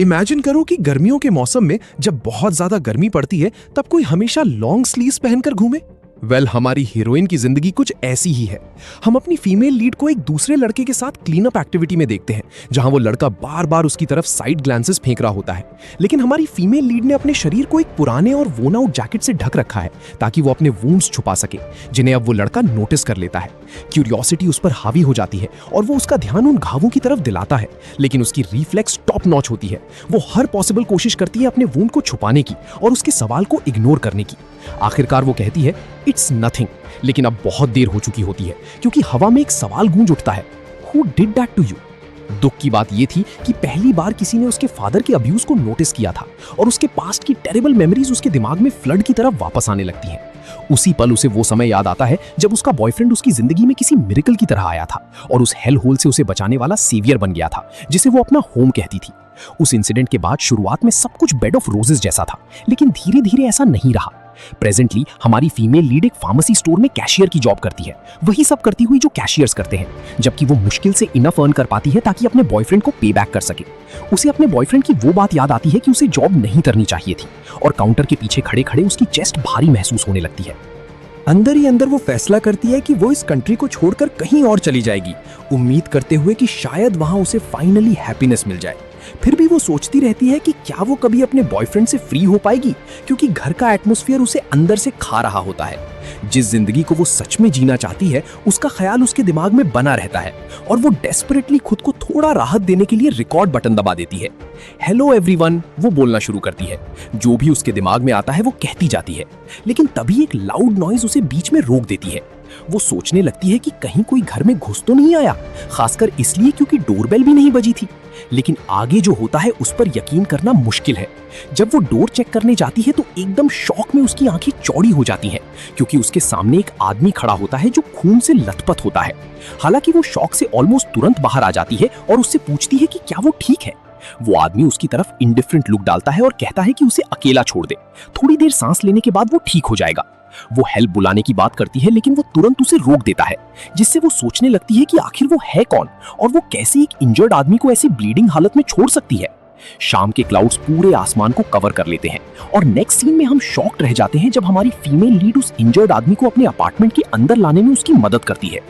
Imagine करो कि गर्मियों के मौसम में जब बहुत ज्यादा गर्मी पड़ती है तब कोई हमेशा लॉन्ग स्लीव्स पहनकर घूमे। हमारी हीरोइन की जिंदगी कुछ ऐसी ही है। हम अपनी फीमेल लीड को एक दूसरे लड़के के साथ क्लीन अप एक्टिविटी में देखते हैं, जहां वो लड़का बार बार उसकी तरफ साइड ग्लांसेस फेंक रहा होता है, लेकिन हमारी फीमेल लीड ने अपने शरीर को एक पुराने और वोन आउट जैकेट से ढक रखा है ताकि वो अपने वुंड्स छुपा सके, जिन्हें अब वो लड़का नोटिस कर लेता है। क्यूरियोसिटी उस पर हावी हो जाती है और वो उसका ध्यान उन घावों की तरफ दिलाता है, लेकिन उसकी रिफ्लेक्स टॉप नॉच होती है। वो हर पॉसिबल कोशिश करती है अपने वुंड को छुपाने की और उसके सवाल को इग्नोर करने की। आखिरकार वो कहती है इट्स नथिंग, लेकिन अब बहुत देर हो चुकी होती है क्योंकि हवा में एक सवाल गूंज उठता है, who did that to you? दुख की बात यह थी कि पहली बार किसी ने उसके फादर के अब्यूज को नोटिस किया था और उसके पास्ट की टेरिबल मेमोरीज उसके दिमाग में फ्लड की तरफ वापस आने लगती हैं। उसी पल उसे वो समय याद आता है जब उसका बॉयफ्रेंड उसकी जिंदगी में किसी मिरेकल की तरह आया था और उस हेल होल से उसे बचाने वाला सेवियर बन गया था, जिसे वो अपना होम कहती थी। उस इंसिडेंट के बाद शुरुआत में सब कुछ बेड ऑफ रोजेस जैसा था, लेकिन धीरे धीरे ऐसा नहीं रहा। प्रेजेंटली हमारी फीमेल लीड एक फार्मेसी स्टोर में कैशियर की जॉब करती है, वही सब करती हुई जो कैशियर्स करते हैं, जबकि वो मुश्किल से इनफ अर्न कर पाती है ताकि अपने बॉयफ्रेंड को पे बैक कर सके। उसे अपने बॉयफ्रेंड की वो बात याद आती है कि उसे जॉब नहीं करनी चाहिए थी और काउंटर के पीछे खड़े खड़े उसकी चेस्ट भारी महसूस होने लगती है। अंदर ही अंदर वो फैसला करती है कि वो इस कंट्री को छोड़कर कहीं और चली जाएगी, उम्मीद करते हुए कि शायद वहां उसे फाइनली हैप्पीनेस मिल जाए। फिर भी वो सोचती रहती है कि क्या वो कभी अपने बॉयफ्रेंड से फ्री हो पाएगी, क्योंकि घर का एटमॉस्फेयर उसे अंदर से खा रहा होता है। जिस जिंदगी को वो सच में जीना चाहती है उसका ख्याल उसके दिमाग में बना रहता है और वो डेस्परेटली खुद को थोड़ा राहत देने के लिए रिकॉर्ड बटन दबा देती है। हेलो एवरीवन, वो बोलना शुरू करती है। जो भी उसके दिमाग में आता है वो कहती जाती है, लेकिन तभी एक लाउड नॉइज उसे बीच में रोक देती है। वो सोचने लगती है कि कहीं कोई घर में घुस तो नहीं आया, खासकर इसलिए क्योंकि डोरबेल भी नहीं बजी थी। लेकिन आगे जो होता है उस पर यकीन करना मुश्किल है। जब वो डोर चेक करने जाती है तो एकदम शॉक में उसकी आंखें चौड़ी हो जाती हैं, क्योंकि उसके सामने एक आदमी खड़ा होता है जो खून से लथपथ होता है। हालांकि वो शॉक से ऑलमोस्ट तुरंत बाहर आ जाती है और उससे पूछती है कि क्या वो ठीक है। वो आदमी उसकी तरफ इंडिफरेंट लुक डालता है और कहता है कि उसे अकेला छोड़ दे, थोड़ी देर सांस लेने के बाद वो ठीक हो जाएगा। वो हेल्प बुलाने की बात करती है, लेकिन वो तुरंत उसे रोक देता है, जिससे वो सोचने लगती है कि आखिर वो है कौन और वो कैसे एक इंजर्ड आदमी को ऐसी ब्लीडिंग हालत में छोड़ सकती है। शाम के क्लाउड्स पूरे आसमान को कवर कर लेते हैं और नेक्स्ट सीन में हम शॉक्ड रह जाते हैं जब हमारी फीमेल लीड उस इंजर्ड आदमी को अपने अपार्टमेंट के अंदर लाने में उसकी मदद करती है।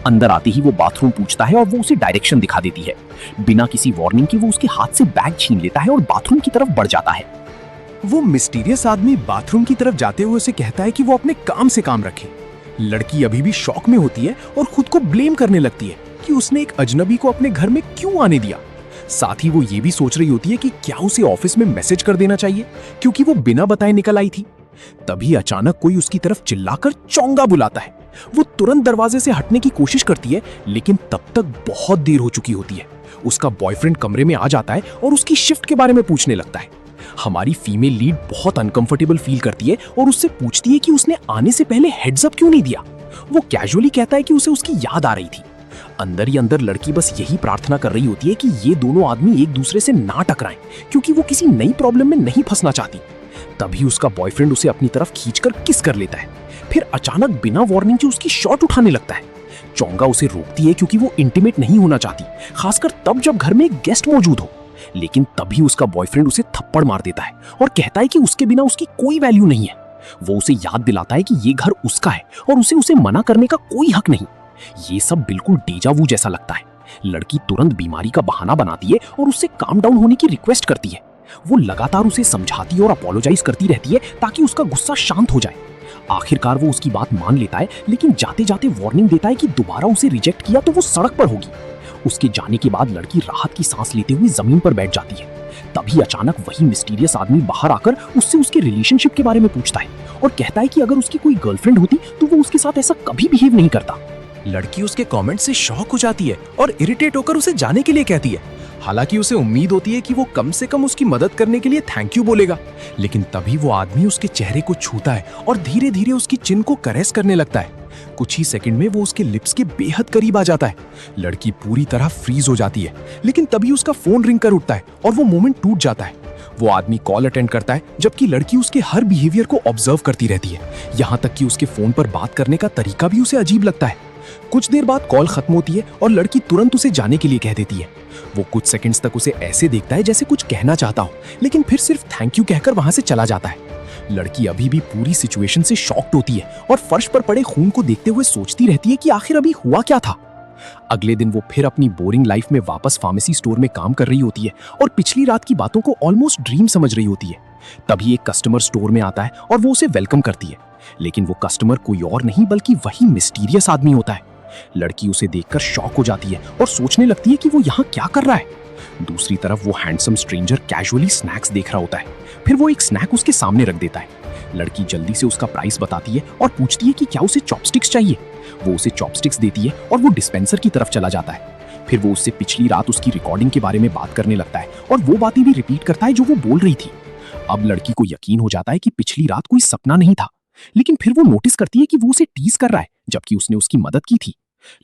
अंदर आते ही वो बाथरूम पूछता है और वो उसे डायरेक्शन दिखा देती है। बिना किसी वार्निंग के वो उसके हाथ से बैग छीन लेता है और बाथरूम की तरफ बढ़ जाता है। वो मिस्टीरियस आदमी बाथरूम की तरफ जाते हुए उसे कहता है कि वो अपने काम से काम रखे। लड़की अभी भी शॉक में होती है और खुद को ब्लेम करने लगती है कि उसने एक अजनबी को अपने घर में क्यों आने दिया। साथ ही वो ये भी सोच रही होती है कि क्या उसे ऑफिस में मैसेज कर देना चाहिए, क्योंकि वो बिना बताए निकल आई थी। तभी अचानक कोई उसकी तरफ चिल्लाकर चोंगा बुलाता है। वो तुरंत दरवाजे से हटने की कोशिश करती है, लेकिन तब तक बहुत देर हो चुकी होती है। उसका बॉयफ्रेंड कमरे में आ जाता है और उसकी शिफ्ट के बारे में पूछने लगता है। हमारी फीमेल लीड बहुत अनकंफर्टेबल फील करती है और उससे पूछती है कि उसने आने से पहले हेड्स अप क्यों नहीं दिया। वो कैजुअली कहता है कि उसे उसकी याद आ रही थी। अंदर ही अंदर लड़की बस यही प्रार्थना कर रही होती है कि ये दोनों आदमी एक दूसरे से ना टकराएं, क्योंकि वो किसी नई प्रॉब्लम में नहीं फंसना चाहती। तभी उसका बॉयफ्रेंड उसे अपनी तरफ खींचकर किस कर लेता है। फिर अचानक बिना वार्निंग के उसकी शॉट उठाने लगता है। चोंगा उसे रोकती है क्योंकि वो इंटीमेट नहीं होना चाहती, खासकर तब जब घर में एक गेस्ट मौजूद हो। लेकिन तभी उसका बॉयफ्रेंड उसे थप्पड़ मार देता है और कहता है कि उसके बिना उसकी कोई वैल्यू नहीं है। वो उसे याद दिलाता है कि ये घर उसका है और उसे मना करने का कोई हक नहीं। ये सब बिल्कुल डेजा वू जैसा लगता है। लड़की तुरंत बीमारी का बहाना बनाती है और उससे काम डाउन होने की रिक्वेस्ट करती है। वो लगातार उसे समझाती और अपोलोजाइज करती रहती है ताकि उसका गुस्सा शांत हो जाए। आखिरकार वो उसकी बात मान लेता है, लेकिन जाते जाते वार्निंग देता है कि दोबारा उसे रिजेक्ट किया तो वो सड़क पर होगी। उसके जाने के बाद लड़की राहत की सांस लेते हुए जमीन पर बैठ जाती है। तभी अचानक वही मिस्टीरियस आदमी बाहर आकर उससे उसके रिलेशनशिप के बारे में पूछता है और कहता है कि अगर उसकी कोई गर्लफ्रेंड होती तो वो उसके साथ ऐसा कभी बिहेव नहीं करता। लड़की उसके कमेंट से शॉक हो जाती है और इरिटेट होकर उसे जाने के लिए कहती है। हालांकि उसे उम्मीद होती है कि वो कम से कम उसकी मदद करने के लिए थैंक यू बोलेगा, लेकिन तभी वो आदमी उसके चेहरे को छूता है और धीरे धीरे उसकी चिन को कैरेस करने लगता है। कुछ ही सेकंड में वो उसके लिप्स के बेहद करीब आ जाता है। लड़की पूरी तरह फ्रीज हो जाती है, लेकिन तभी उसका फोन रिंग कर उठता है और वो मोमेंट टूट जाता है। वो आदमी कॉल अटेंड करता है, जबकि लड़की उसके हर बिहेवियर को ऑब्जर्व करती रहती है, यहाँ तक कि उसके फोन पर बात करने का तरीका भी उसे अजीब लगता है। कुछ देर बाद कॉल खत्म होती है और लड़की तुरंत उसे जाने के लिए कह देती है। वो कुछ सेकंड्स तक उसे ऐसे देखता है जैसे कुछ कहना चाहता हो, लेकिन फिर सिर्फ थैंक यू कहकर वहां से चला जाता है। लड़की अभी भी पूरी सिचुएशन से शॉक्ड होती है और फर्श पर पड़े खून को देखते हुए सोचती रहती है कि आखिर अभी हुआ क्या था। अगले दिन वो फिर अपनी बोरिंग लाइफ में वापस फार्मेसी स्टोर में काम कर रही होती है और पिछली रात की बातों को ऑलमोस्ट ड्रीम समझ रही होती है। तभी एक कस्टमर स्टोर में आता है और वो उसे वेलकम करती है, लेकिन वो कस्टमर कोई और नहीं बल्कि वही मिस्टीरियस आदमी होता है। लड़की उसे देखकर शॉक हो जाती है और सोचने लगती है कि वो यहाँ क्या कर रहा है। दूसरी तरफ वो हैंडसम स्ट्रेंजर कैजुअली स्नैक्स देख रहा होता है। फिर वो एक स्नैक उसके सामने रख देता है। लड़की जल्दी से उसका प्राइस बताती है और पूछती है कि क्या उसे चॉपस्टिक्स चाहिए। वो उसे चॉपस्टिक्स देती है और वो डिस्पेंसर की तरफ चला जाता है। फिर वो उससे पिछली रात उसकी रिकॉर्डिंग के बारे में बात करने लगता है और वो बातें भी रिपीट करता है जो वो बोल रही थी। अब लड़की को यकीन हो जाता है कि पिछली रात कोई सपना नहीं था, लेकिन फिर वो नोटिस करती है कि वो उसे टीज कर रहा है जबकि उसने उसकी मदद की थी।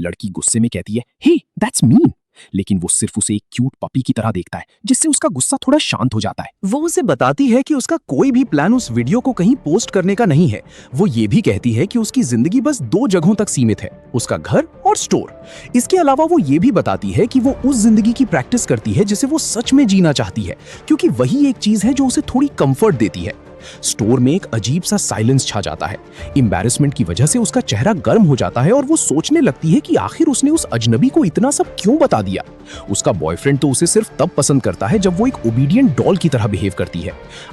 लड़की गुस्से में कहती है, हे दैट्स मीन, लेकिन वो सिर्फ उसे एक क्यूट पपी की तरह देखता है, जिससे उसका गुस्सा थोड़ा शांत हो जाता है। वो उसे बताती है कि उसका कोई भी प्लान उस वीडियो को कहीं पोस्ट करने का नहीं है। वो ये भी कहती है कि उसकी जिंदगी बस 2 जगहों तक सीमित है, उसका घर और स्टोर। इसके अलावा वो ये भी बताती है कि वो उस जिंदगी की प्रैक्टिस करती है जिसे वो सच में जीना चाहती है, क्योंकि वही एक चीज है जो उसे थोड़ी कंफर्ट देती है। स्टोर में एक अजीब सा साइलेंस छा जाता है। एम्बैरेसमेंट की वजह से उसका चेहरा गर्म हो जाता है और वो सोचने लगती है कि आखिर उसने उस अजनबी को इतना सब क्यों बता दिया। उसका बॉयफ्रेंड तो उसे सिर्फ तब पसंद करता है जब वो एक ओबीडियंट डॉल की तरह बिहेव करती है।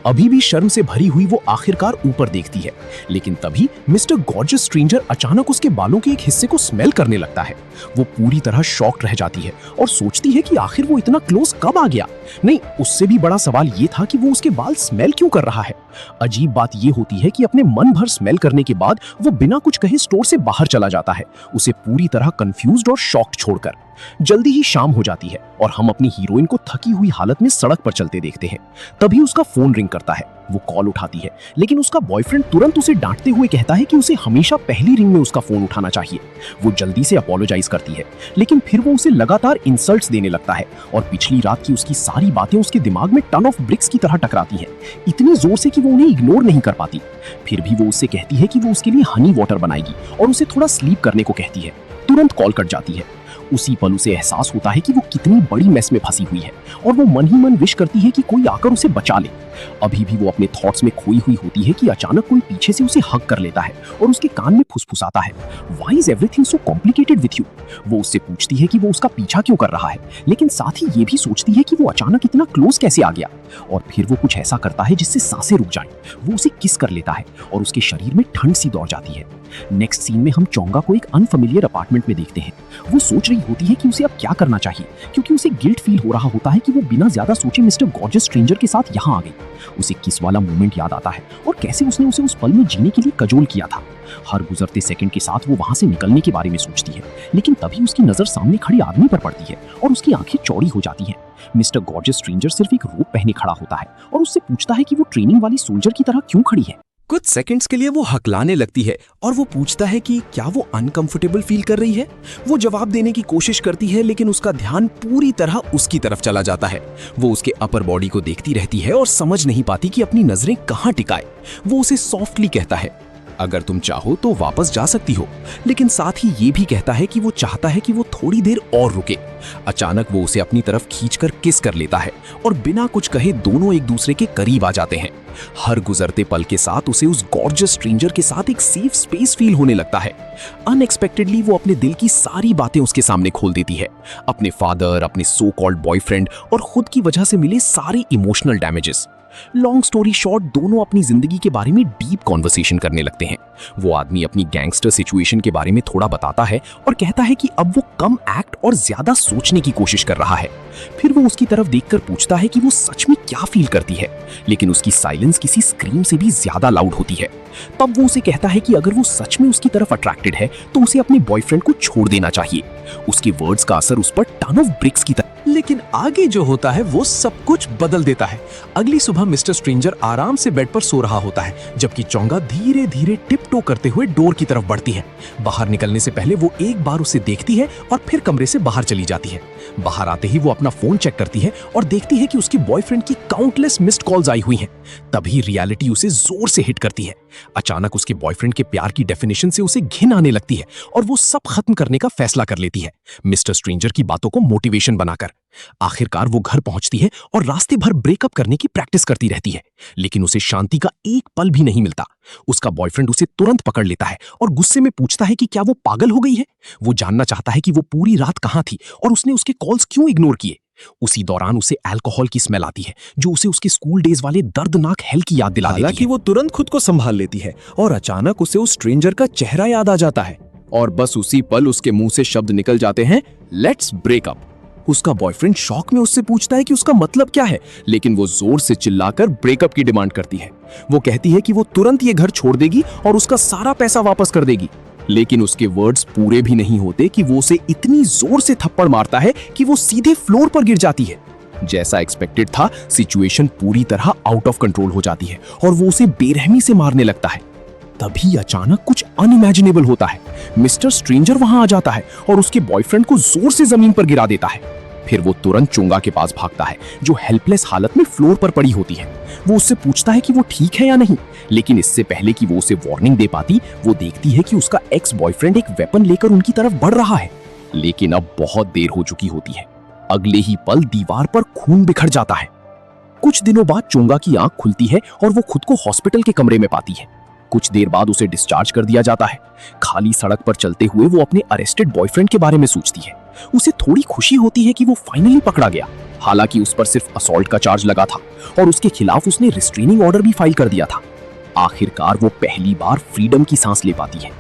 अभी भी शर्म से भरी हुई वो आखिरकार ऊपर देखती है, लेकिन तभी मिस्टर गॉर्जियस स्ट्रेंजर अचानक उसके बालों के एक हिस्से को स्मेल करने लगता है। वो पूरी तरह शॉक्ड रह जाती है और सोचती है कि आखिर वो इतना क्लोज कब आ गया। नहीं, उससे भी बड़ा सवाल ये था कि वो उसके बाल स्मेल क्यों कर रहा है। अजीब बात ये होती है कि अपने मन भर स्मेल करने के बाद वो बिना कुछ कहे स्टोर से बाहर चला जाता है, उसे पूरी तरह कंफ्यूज्ड और शॉक्ड छोड़कर। जल्दी ही शाम हो जाती है और हम अपनी हीरोइन को थकी हुई हालत में सड़क पर चलते देखते हैं। तभी उसका फोन रिंग करता है। वो कॉल उठाती है, लेकिन उसका बॉयफ्रेंड तुरंत उसे डांटते हुए कहता है कि उसे हमेशा पहली रिंग में उसका फोन उठाना चाहिए। वो जल्दी से अपोलोजाइज करती है, लेकिन फिर वो उसे लगातार इंसल्ट्स देने लगता है और पिछली रात की उसकी सारी बातें उसके दिमाग में टन ऑफ ब्रिक्स की तरह टकराती हैं, इतनी जोर से कि वो उन्हें इग्नोर नहीं कर पाती। फिर भी वो उससे कहती है कि वो उसके लिए हनी वाटर बनाएगी और उसे थोड़ा स्लीप करने को कहती है। तुरंत कॉल कट जाती है। उसी पल उसे एहसास होता है कि वो कितनी बड़ी मेस में फंसी हुई है और वो मन ही मन विश करती है कि कोई आकर उसे बचा ले। अभी भी वो अपने थॉट्स में खोई हुई होती है कि अचानक कोई पीछे से उसे हग कर लेता है और उसके कान में फुसफुसाता है, why is everything so complicated with you. वो उससे पूछती है कि वो उसका पीछा क्यों कर रहा है, लेकिन साथ ही ये भी सोचती है कि वो अचानक इतना क्लोज कैसे आ गया। और फिर वो कुछ ऐसा करता है जिससे सांसें रुक जाएं। वो उसे किस कर लेता है और उसके शरीर में ठंड सी दौड़ जाती है। नेक्स्ट सीन में हम चोंगा को एक अनफेमिलियर अपार्टमेंट में देखते हैं। वो सोच रही होती है कि उसे अब क्या करना चाहिए, क्योंकि उसे गिल्ट फील हो रहा होता है कि वो बिना ज्यादा सोचे मिस्टर गॉर्जियस स्ट्रेंजर के साथ यहाँ आ गई। उसे किस वाला मोमेंट याद आता है और कैसे उसने उसे उस पल में जीने के लिए कजोल किया था। हर गुजरते सेकंड के साथ वो वहां से निकलने के बारे में सोचती है, लेकिन तभी उसकी नजर सामने खड़े आदमी पर पड़ती है और उसकी आंखें चौड़ी हो जाती हैं। मिस्टर गॉर्जियस स्ट्रेंजर सिर्फ एक रोब पहने खड़ा होता है और उससे पूछता है कि वो ट्रेनिंग वाली सोल्जर की तरह क्यों खड़ी है। कुछ सेकंड्स के लिए वो हकलाने लगती है और वो पूछता है कि क्या वो अनकंफर्टेबल फील कर रही है। वो जवाब देने की कोशिश करती है, लेकिन उसका ध्यान पूरी तरह उसकी तरफ चला जाता है। वो उसके अपर बॉडी को देखती रहती है और समझ नहीं पाती कि अपनी नजरें कहाँ टिकाए। वो उसे सॉफ्टली कहता है, अगर तुम चाहो तो वापस जा सकती हो, लेकिन साथ ही ये भी कहता है कि वो चाहता है कि वो थोड़ी देर और रुके। अचानक वो उसे अपनी तरफ खींचकर किस कर लेता है और बिना कुछ कहे दोनों एक दूसरे के करीब आ जाते हैं। हर गुजरते पल के साथ उसे उस गॉर्जियस स्ट्रेंजर के साथ एक सेफ स्पेस फील होने लगता है। अनएक्सपेक्टेडली वो अपने दिल की सारी बातें उसके सामने खोल देती है, अपने फादर, अपने सो कॉल्ड बॉयफ्रेंड और खुद की वजह से मिले सारे emotional damages. Long story short, दोनों अपनी जिंदगी के बारे में डीप कॉन्वर्सेशन करने लगते हैं। वो आदमी अपनी गैंगस्टर सिचुएशन के बारे में थोड़ा बताता है और कहता है कि अब वो कम एक्ट और ज्यादा सोचने की कोशिश कर रहा है। फिर वो उसकी तरफ देखकर पूछता है कि वो सच में क्या फील करती है, लेकिन उसकी साइलेंस किसी स्क्रीम से भी ज्यादा लाउड होती है। तब वो उसे कहता है कि अगर वो सच में उसकी तरफ अट्रैक्टेड है तो उसे अपने बॉयफ्रेंड को छोड़ देना चाहिए। उसके वर्ड्स का असर उस पर टन ऑफ ब्रिक्स की तरह। लेकिन आगे जो होता है वो सब कुछ बदल देता है। अगली सुबह मिस्टर स्ट्रेंजर आराम से बेड पर सो रहा होता है, जबकि चोंगा धीरे धीरे टिपटो करते हुए डोर की तरफ बढ़ती है। बाहर निकलने से पहले वो एक बार उसे देखती है और फिर कमरे से बाहर चली जाती है। बाहर आते ही वो अपना फोन चेक करती है और देखती है कि उसके बॉयफ्रेंड की काउंटलेस मिस्ड कॉल्स आई हुई हैं। तभी रियलिटी उसे जोर से हिट करती है। अचानक उसके बॉयफ्रेंड के प्यार की डेफिनेशन से उसे घिन आने लगती है और वो सब खत्म करने का फैसला कर लेती है, मिस्टर स्ट्रेंजर की बातों को मोटिवेशन बनाकर। आखिरकार वो घर पहुंचती है और रास्ते भर ब्रेकअप करने की प्रैक्टिस करती रहती है, लेकिन उसे शांति का एक पल भी नहीं मिलता। उसका बॉयफ्रेंड उसे तुरंत पकड़ लेता है और गुस्से में पूछता है कि क्या वो पागल हो गई है। वो जानना चाहता है कि वो पूरी रात कहां थी और उसने उसके कॉल्स क्यों इग्नोर किए। उसी दौरान उसे अल्कोहल की स्मेल आती है, जो उसे उसके स्कूल डेज वाले दर्दनाक हेल की याद दिला देती है। हालांकि वो तुरंत खुद को संभाल लेती है और अचानक उसे उस स्ट्रेंजर का चेहरा याद आ जाता है और बस उसी पल उसके मुंह से शब्द निकल जाते हैं, लेट्स ब्रेकअप। उसका बॉयफ्रेंड शॉक में उससे पूछता है कि उसका मतलब क्या है, लेकिन वो जोर से चिल्लाकर ब्रेकअप की डिमांड करती है। वो कहती है कि वो तुरंत ये घर छोड़ देगी और उसका सारा पैसा वापस कर देगी। लेकिन उसके वर्ड्स पूरे भी नहीं होते कि वो उसे इतनी जोर से थप्पड़ मारता है कि वो सीधे फ्लोर पर गिर जाती है। जैसा एक्सपेक्टेड था, सिचुएशन पूरी तरह आउट ऑफ कंट्रोल हो जाती है और वो उसे बेरहमी से मारने लगता है। तभी अचानक कुछ अनइमेजिनेबल होता है। मिस्टर स्ट्रेंजर वहां आ जाता है और उसके बॉयफ्रेंड को जोर से जमीन पर गिरा देता है। फिर वो तुरंत चोंगा के पास भागता है, जो हेल्पलेस हालत में फ्लोर पर पड़ी होती है। वो उससे पूछता है कि वो ठीक है या नहीं, लेकिन इससे पहले कि वो उसे वार्निंग दे पाती, वो देखती है कि उसका एक्स बॉयफ्रेंड एक वेपन लेकर उनकी तरफ बढ़ रहा है। लेकिन अब बहुत देर हो चुकी होती है। अगले ही पल दीवार पर खून बिखर जाता है। कुछ दिनों बाद चोंगा की आंख खुलती है और वो खुद को हॉस्पिटल के कमरे में पाती है। कुछ देर बाद उसे डिस्चार्ज कर दिया जाता है। खाली सड़क पर चलते हुए वो अपने अरेस्टेड बॉयफ्रेंड के बारे में सोचती है। उसे थोड़ी खुशी होती है कि वो फाइनली पकड़ा गया। हालांकि उस पर सिर्फ असॉल्ट का चार्ज लगा था और उसके खिलाफ उसने रिस्ट्रेनिंग ऑर्डर भी फाइल कर दिया था। आखिरकार वो पहली बार फ्रीडम की सांस ले पाती है,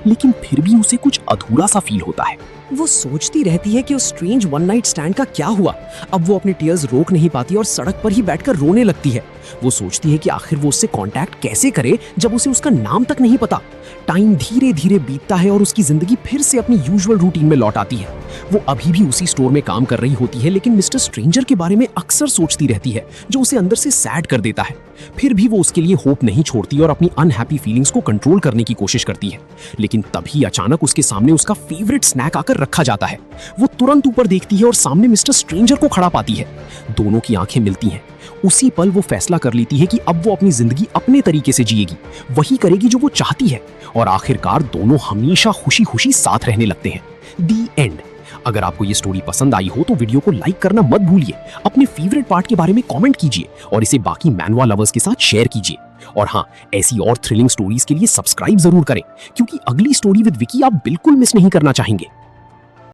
लेकिन फिर भी उसे कुछ अधूरा सा फील होता है। वो सोचती रहती है कि उस स्ट्रेंज वन नाइट स्टैंड का क्या हुआ। अब वो अपने टीयर्स रोक नहीं पाती और सड़क पर ही बैठकर रोने लगती है। वो सोचती है कि आखिर वो उससे कांटेक्ट कैसे करे जब उसे उसका नाम तक नहीं पता। टाइम धीरे धीरे बीतता है और उसकी जिंदगी फिर से अपनी यूजुअल रूटीन में लौट आती है। वो अभी भी उसी स्टोर में काम कर रही होती है, लेकिन मिस्टर स्ट्रेंजर के बारे में अक्सर सोचती रहती है, जो उसे अंदर से सैड कर देता है। फिर भी वो उसके लिए होप नहीं छोड़ती और अपनी अनहैप्पी फीलिंग्स को कंट्रोल करने की कोशिश करती है। लेकिन तभी अचानक उसके सामने उसका फेवरेट स्नैक आकर रखा जाता है। वो तुरंत ऊपर देखती है और सामने मिस्टर स्ट्रेंजर को खड़ा पाती है। दोनों की आंखें मिलती हैं। उसी पल वो फैसला कर लेती है कि अब वो अपनी जिंदगी अपने तरीके से जिएगी, वही करेगी जो वो चाहती है, और आखिरकार दोनों हमेशा खुशी खुशी साथ रहने लगते हैं। दी एंड। अगर आपको ये स्टोरी पसंद आई हो तो वीडियो को लाइक करना मत भूलिए, अपने फेवरेट पार्ट के बारे में कमेंट कीजिए और इसे बाकी मैनवा लवर्स के साथ शेयर कीजिए। और हाँ, ऐसी और थ्रिलिंग स्टोरीज के लिए सब्सक्राइब जरूर करें, क्योंकि अगली स्टोरी विद विकी आप बिल्कुल मिस नहीं करना चाहेंगे।